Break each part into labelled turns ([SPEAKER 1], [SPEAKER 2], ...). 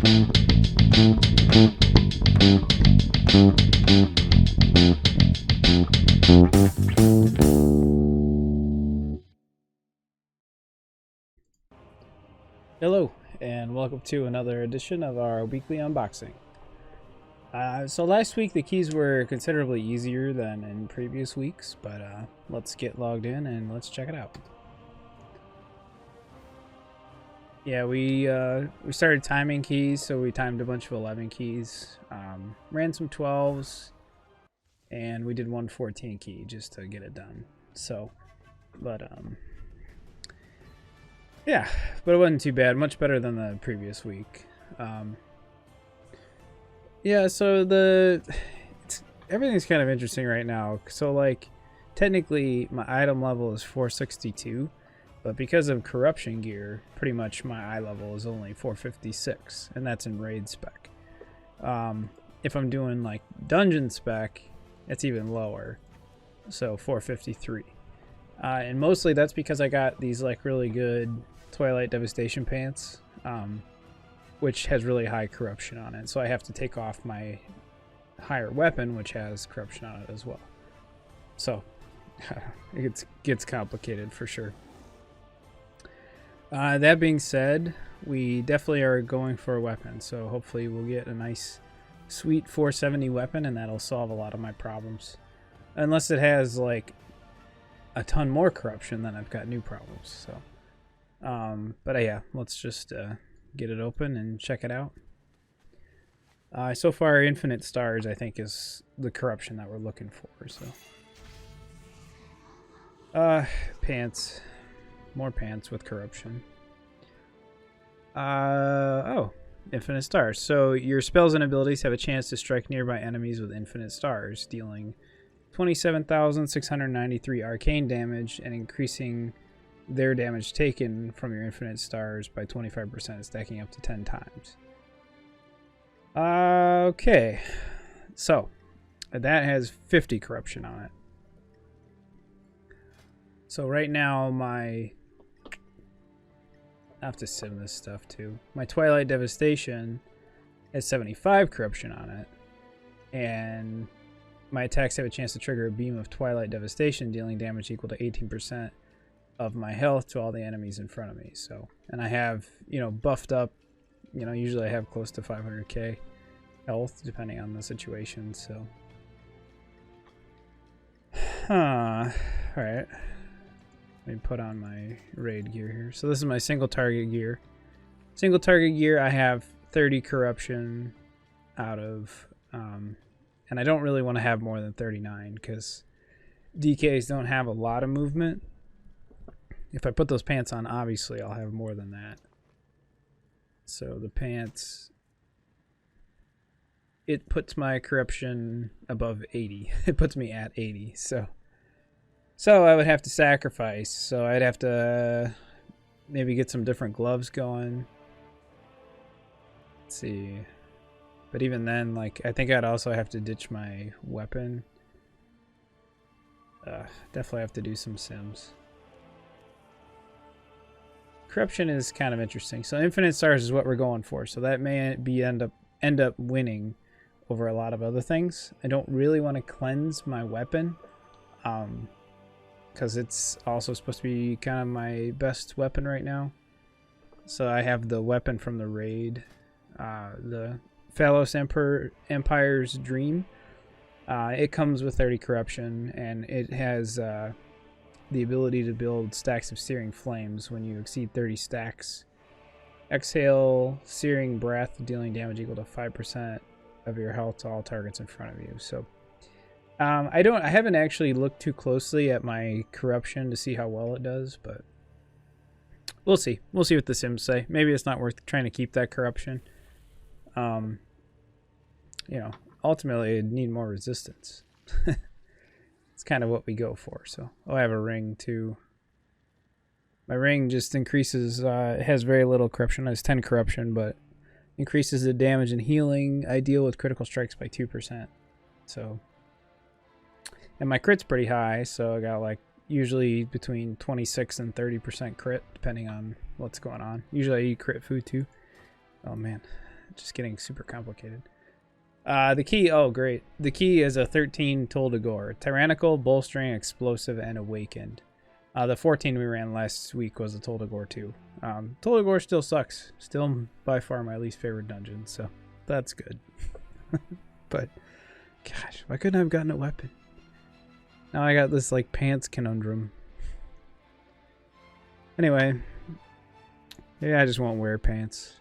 [SPEAKER 1] Hello, and welcome to another edition of our weekly unboxing. So last week the keys were considerably easier than in previous weeks, but let's get logged in and let's check it out. Yeah, we started timing keys, so we timed a bunch of 11 keys, ran some 12s, and we did one 14 key just to get it done. So, but yeah, but it wasn't too bad. Much better than the previous week. Yeah, so everything's kind of interesting right now. So like, technically my item level is 462, but because of corruption gear, pretty much my eye level is only 456, and that's in raid spec. If I'm doing like dungeon spec, it's even lower, so 453. And mostly that's because I got these like really good Twilight Devastation pants, which has really high corruption on it. So I have to take off my higher weapon, which has corruption on it as well. So it gets complicated for sure. That being said, we definitely are going for a weapon. So hopefully we'll get a nice, sweet 470 weapon, and that'll solve a lot of my problems. Unless it has like a ton more corruption, then I've got new problems. So, but yeah, let's just get it open and check it out. So far, infinite stars, I think, is the corruption that we're looking for. So, pants, more pants with corruption. Oh, infinite stars. So your spells and abilities have a chance to strike nearby enemies with infinite stars, dealing 27,693 arcane damage and increasing their damage taken from your infinite stars by 25%, stacking up to 10 times. Okay, so that has 50 corruption on it. So right now I have to sim this stuff too. My Twilight Devastation has 75 corruption on it, and my attacks have a chance to trigger a beam of Twilight Devastation, dealing damage equal to 18% of my health to all the enemies in front of me. So, and I have, buffed up, usually I have close to 500k health depending on the situation. So, all right. Let me put on my raid gear here. So this is my single target gear. Single target gear, I have 30 corruption out of, and I don't really want to have more than 39 because DKs don't have a lot of movement. If I put those pants on, obviously I'll have more than that. So the pants, it puts my corruption above 80. It puts me at 80. So I would have to sacrifice. So I'd have to maybe get some different gloves going. Let's see. But even then, like, I think I'd also have to ditch my weapon. Definitely have to do some sims. Corruption is kind of interesting. So infinite stars is what we're going for. So that may be end up winning over a lot of other things. I don't really want to cleanse my weapon, because it's also supposed to be kind of my best weapon right now. So I have the weapon from the raid, the Phalos Empire's Dream. It comes with 30 corruption, and it has the ability to build stacks of searing flames when you exceed 30 stacks. Exhale searing breath, dealing damage equal to 5% of your health to all targets in front of you. So I haven't actually looked too closely at my corruption to see how well it does, but we'll see. We'll see what the sims say. Maybe it's not worth trying to keep that corruption. Ultimately I'd need more resistance. It's kind of what we go for. So I have a ring too. My ring just increases, it has very little corruption. It has 10 corruption, but increases the damage and healing I deal with critical strikes by 2%. So, and my crit's pretty high, so I got like usually between 26 and 30% crit, depending on what's going on. Usually I eat crit food too. Oh man, just getting super complicated. The key, oh great. The key is a 13 Toll de Gore. Tyrannical, Bolstering, Explosive, and Awakened. The 14 we ran last week was the Toll de Gore 2. Toll de Gore still sucks. Still by far my least favorite dungeon, so that's good. But, gosh, why couldn't I have gotten a weapon? Now I got this, like, pants conundrum. Anyway. Yeah, I just won't wear pants.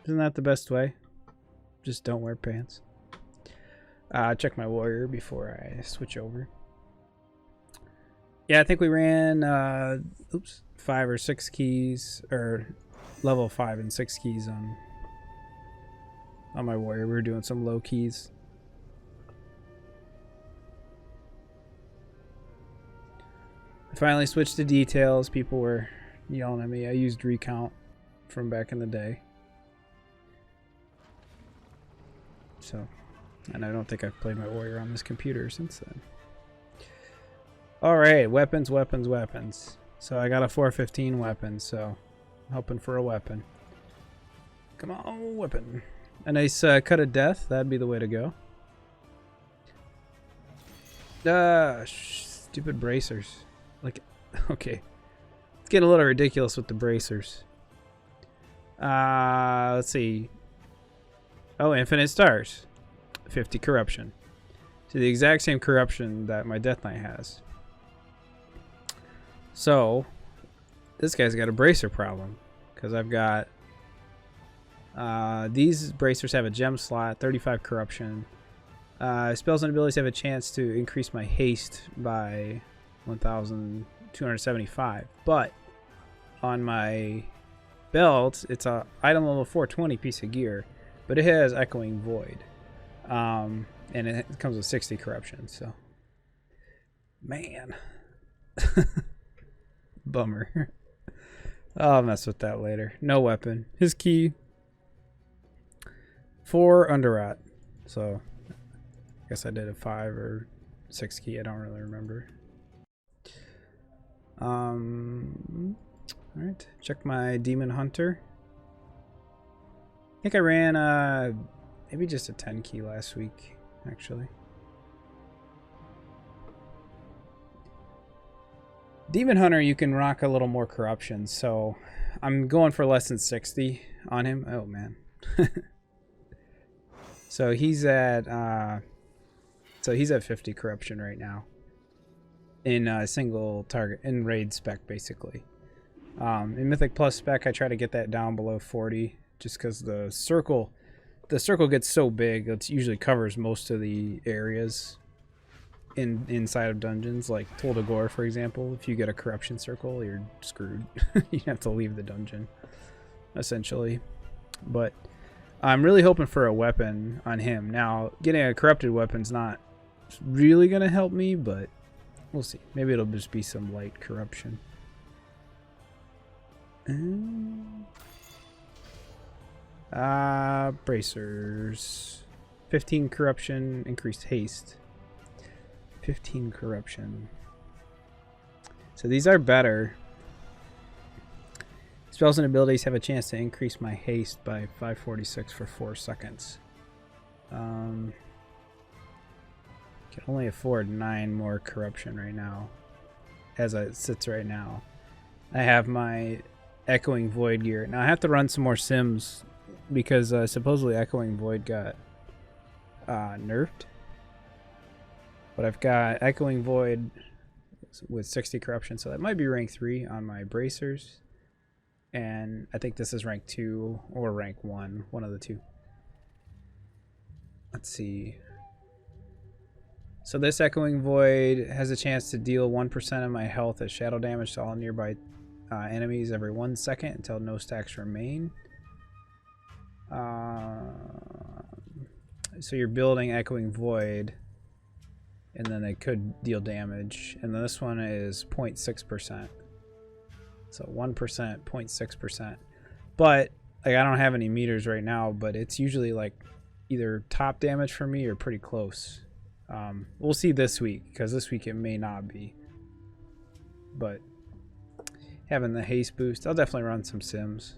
[SPEAKER 1] Isn't that the best way? Just don't wear pants. Check my warrior before I switch over. Yeah, I think we ran 5 or 6 keys, or level 5 and 6 keys on my warrior. We were doing some low keys. I finally switched to details. People were yelling at me. I used recount from back in the day. So, and I don't think I've played my warrior on this computer since then. Alright, weapons, weapons, weapons. So I got a 415 weapon, so I'm hoping for a weapon. Come on, weapon. A nice cut of death, that'd be the way to go. Stupid bracers. Like, okay. It's getting a little ridiculous with the bracers. Let's see. Oh, infinite stars. 50 corruption. So the exact same corruption that my Death Knight has. So, this guy's got a bracer problem. Because I've got... these bracers have a gem slot, 35 corruption. Spells and abilities have a chance to increase my haste by 1,275. But, on my belt, it's a item level 420 piece of gear. But it has Echoing Void. And it comes with 60 corruption, so. Man. Bummer. I'll mess with that later. No weapon. His key. 4 Underrot. So, I guess I did a 5 or 6 key. I don't really remember. Alright. Check my Demon Hunter. I think I ran maybe just a 10 key last week, actually. Demon Hunter, you can rock a little more corruption, so I'm going for less than 60 on him. Oh man. So he's at 50 corruption right now. In a single target, in raid spec basically. In Mythic Plus spec I try to get that down below 40. Just because the circle gets so big, it usually covers most of the areas inside of dungeons. Like Toll de Gore, for example, if you get a corruption circle, you're screwed. You have to leave the dungeon, essentially. But I'm really hoping for a weapon on him. Now, getting a corrupted weapon's not really going to help me, but we'll see. Maybe it'll just be some light corruption. Bracers. 15 corruption, increased haste. 15 corruption. So these are better. Spells and abilities have a chance to increase my haste by 546 for 4 seconds. Can only afford 9 more corruption right now. As it sits right now. I have my Echoing Void gear. Now I have to run some more sims because supposedly Echoing Void got nerfed. But I've got Echoing Void with 60 corruption, so that might be rank 3 on my bracers. And I think this is rank 2 or rank 1, one of the two. Let's see. So this Echoing Void has a chance to deal 1% of my health as shadow damage to all nearby enemies every 1 second until no stacks remain. So you're building Echoing Void, and then they could deal damage. And then this one is 0.6%. So 1%, 0.6%. But like I don't have any meters right now, but it's usually like either top damage for me or pretty close. We'll see this week, because this week it may not be. But having the haste boost, I'll definitely run some sims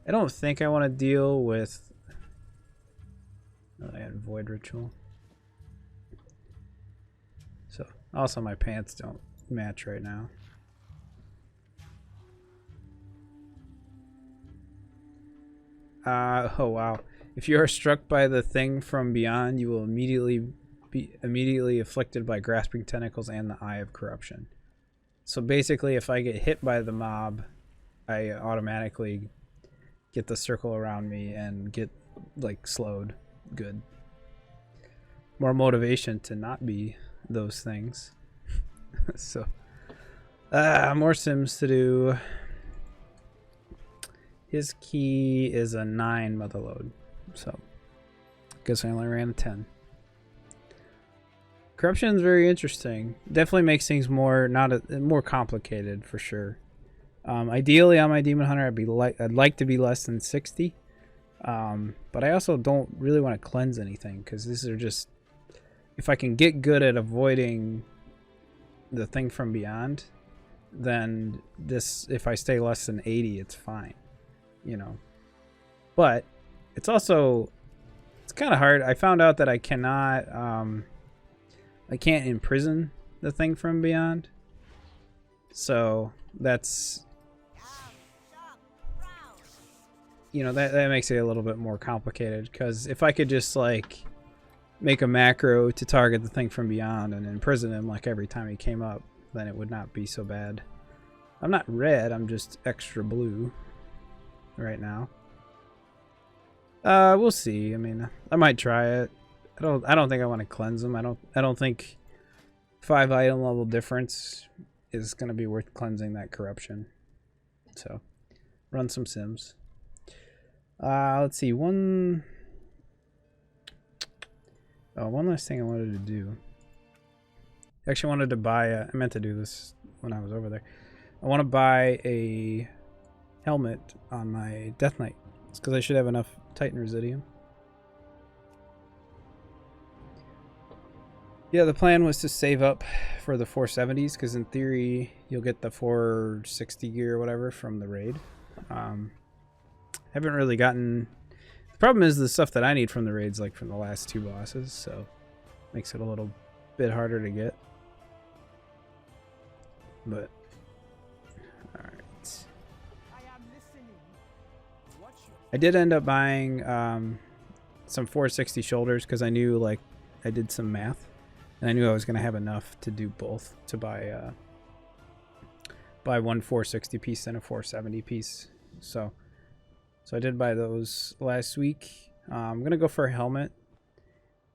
[SPEAKER 1] I don't think I want to deal with Void Ritual. So, also my pants don't match right now. Oh wow. If you are struck by the thing from beyond, you will immediately afflicted by grasping tentacles and the Eye of Corruption. So basically, if I get hit by the mob, I automatically get the circle around me and get like slowed. Good. More motivation to not be those things. So, more Sims to do. His key is a 9 motherload, so guess I only ran a 10. Corruption is very interesting. Definitely makes things more more complicated for sure. Ideally, on my Demon Hunter, I'd like to be less than 60, but I also don't really want to cleanse anything because these are just, if I can get good at avoiding the thing from beyond, then this, if I stay less than 80, it's fine. You know, but it's kind of hard. I found out that I can't imprison the thing from beyond, so that's, you know, that makes it a little bit more complicated, because if I could just like make a macro to target the thing from beyond and imprison him like every time he came up, then it would not be so bad. I'm not red, I'm just extra blue right now. We'll see. I mean, I might try it. I don't think I want to cleanse them. I don't think 5 item level difference is going to be worth cleansing that corruption. So, run some Sims. Let's see. One last thing I wanted to do. Actually, I wanted to buy I meant to do this when I was over there. I want to buy a helmet on my Death Knight. It's because I should have enough Titan Residium. Yeah, the plan was to save up for the 470s, because in theory you'll get the 460 gear or whatever from the raid. Haven't really gotten... The problem is the stuff that I need from the raids, like from the last 2 bosses, so makes it a little bit harder to get. But alright. I did end up buying some 460 shoulders because I knew, like, I did some math and I knew I was going to have enough to do both, to buy one 460 piece and a 470 piece. So I did buy those last week. I'm going to go for a helmet.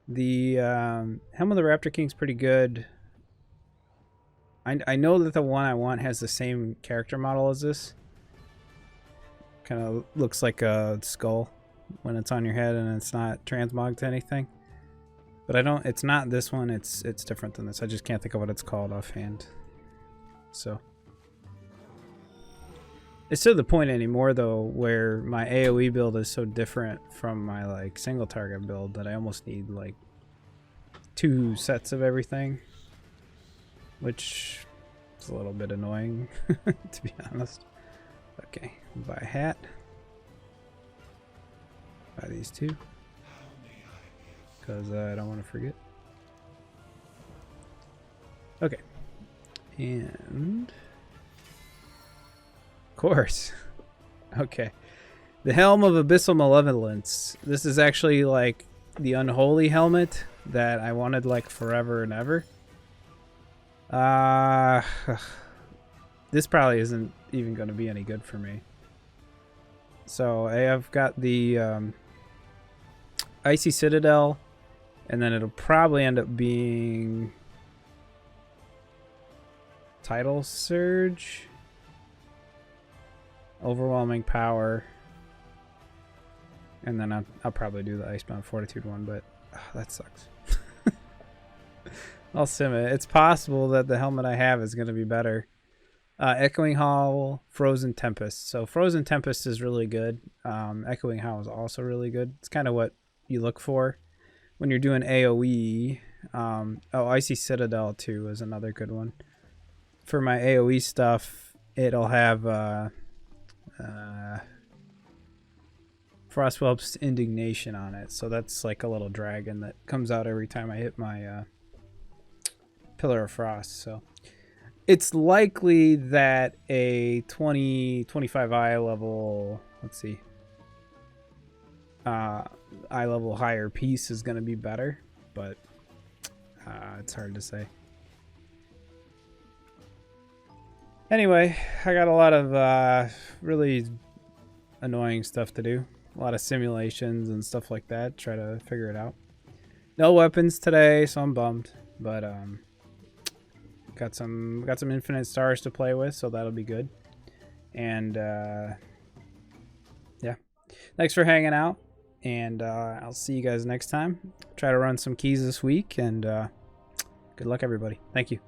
[SPEAKER 1] The Helm of the Raptor King's pretty good. I know that the one I want has the same character model as this. Kind of looks like a skull when it's on your head and it's not transmog to anything. But it's not this one, it's different than this. I just can't think of what it's called offhand. So it's to the point anymore though where my AoE build is so different from my like single target build that I almost need like 2 sets of everything, which is a little bit annoying to be honest. Okay, buy a hat. Buy these 2 because I don't want to forget. Okay, and of course, okay, the Helm of Abyssal Malevolence. This is actually like the unholy helmet that I wanted like forever and ever. This probably isn't even going to be any good for me. So I have got the Icy Citadel, and then it'll probably end up being Tidal Surge, Overwhelming Power, and then I'll probably do the Icebound Fortitude one, but that sucks. I'll sim it. It's possible that the helmet I have is going to be better. Echoing Howl, Frozen Tempest. So Frozen Tempest is really good. Echoing Howl is also really good. It's kind of what you look for when you're doing AoE. Icy Citadel too is another good one. For my AoE stuff, it'll have Frostwhelp's Indignation on it. So that's like a little dragon that comes out every time I hit my Pillar of Frost. So it's likely that a 25 eye level, let's see, eye level higher piece is going to be better, but it's hard to say. Anyway, I got a lot of really annoying stuff to do. A lot of simulations and stuff like that. Try to figure it out. No weapons today, so I'm bummed. But got some infinite stars to play with, so that'll be good. And yeah, thanks for hanging out. And I'll see you guys next time. Try to run some keys this week, and good luck, everybody. Thank you.